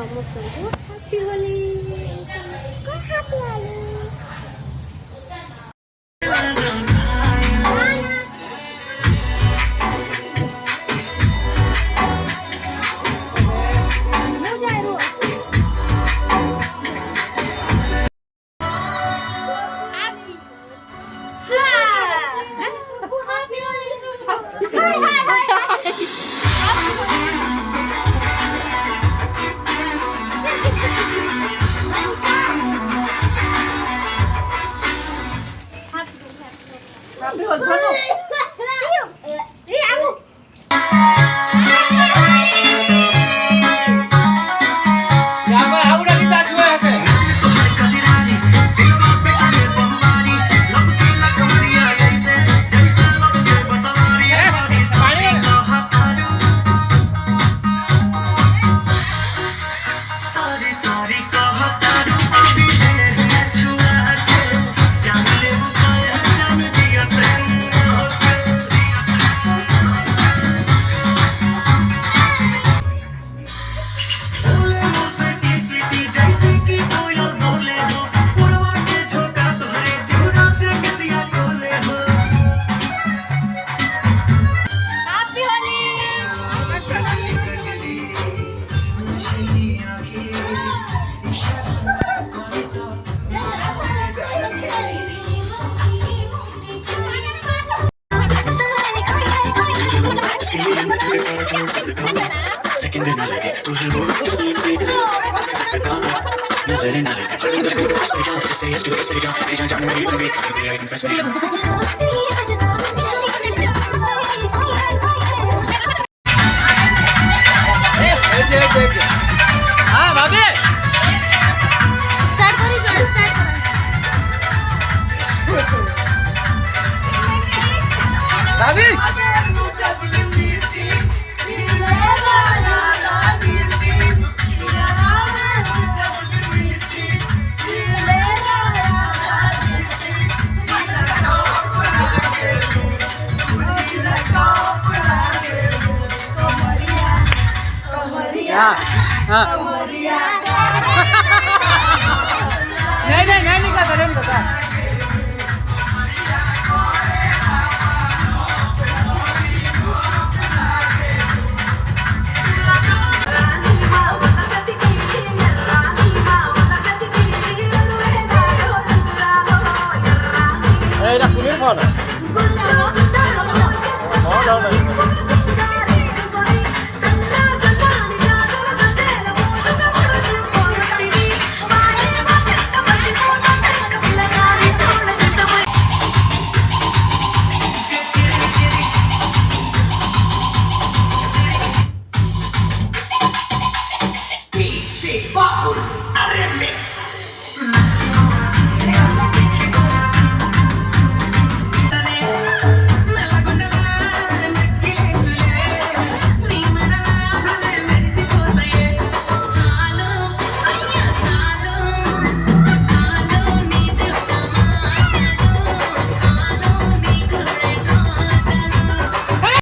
ସମସ୍ତଙ୍କୁ happy Holi. Happy Holi. Second ना लगे तू है वो जो देख देख से नजर ना लगे हर दिन तेरे पास में जाऊं जैसे यस के पास में जाऊं जान मेरी लगे तेरे आई कन्फेस में हां भाभी स्टार्ट करी जो स्टार्ट करा भाभी हाँ नहीं नहीं नहीं निकलता नहीं निकलता